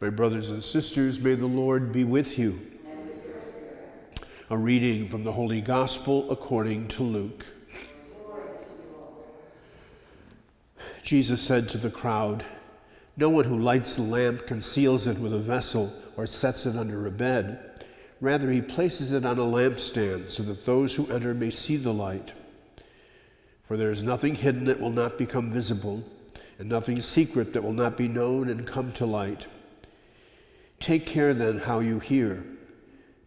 My brothers and sisters, may the Lord be with you. And with your spirit. A reading from the Holy Gospel according to Luke. Glory to you, Lord. Jesus said to the crowd, "No one who lights a lamp conceals it with a vessel or sets it under a bed. Rather, he places it on a lampstand so that those who enter may see the light. For there is nothing hidden that will not become visible, and nothing secret that will not be known and come to light. Take care then how you hear.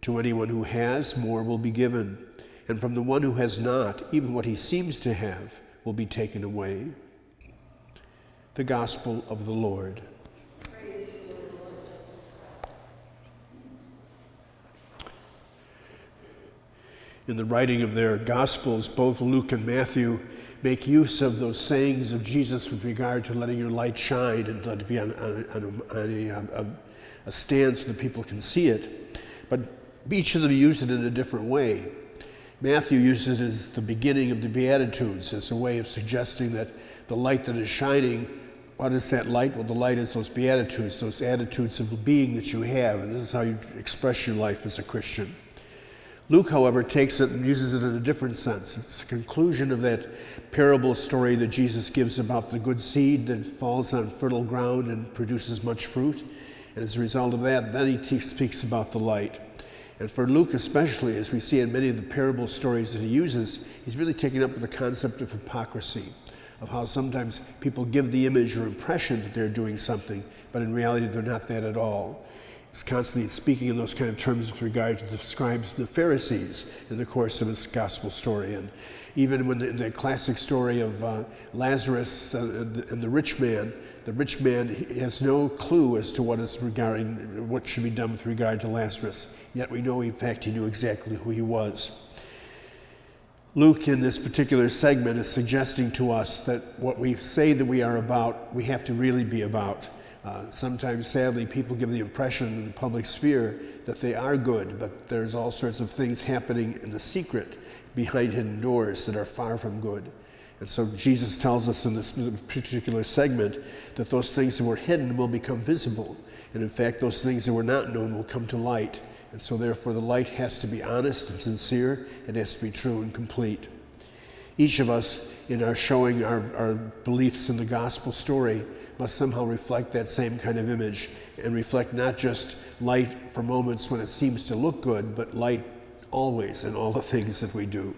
To anyone who has, more will be given, and from the one who has not, even what he seems to have will be taken away." The Gospel of the Lord. Praise to you, Lord Jesus Christ. In the writing of their Gospels, both Luke and Matthew make use of those sayings of Jesus with regard to letting your light shine and let it be on a stand so that people can see it. But each of them use it in a different way. Matthew uses it as the beginning of the Beatitudes, as a way of suggesting that the light that is shining, what is that light? Well, the light is those Beatitudes, those attitudes of being that you have, and this is how you express your life as a Christian. Luke, however, takes it and uses it in a different sense. It's the conclusion of that parable story that Jesus gives about the good seed that falls on fertile ground and produces much fruit. And as a result of that, then he speaks about the light. And for Luke especially, as we see in many of the parable stories that he uses, he's really taking up with the concept of hypocrisy, of how sometimes people give the image or impression that they're doing something, but in reality they're not that at all. He's constantly speaking in those kind of terms with regard to the scribes and the Pharisees in the course of his gospel story. And even when the classic story of Lazarus and the rich man has no clue as to what should be done with regard to Lazarus. Yet we know, in fact, he knew exactly who he was. Luke, in this particular segment, is suggesting to us that what we say that we are about, we have to really be about. Sometimes, sadly, people give the impression in the public sphere that they are good, but there's all sorts of things happening in the secret behind hidden doors that are far from good. And so Jesus tells us in this particular segment that those things that were hidden will become visible. And in fact, those things that were not known will come to light. And so therefore, the light has to be honest and sincere. It has to be true and complete. Each of us, in our showing our beliefs in the gospel story, must somehow reflect that same kind of image and reflect not just light for moments when it seems to look good, but light always in all the things that we do.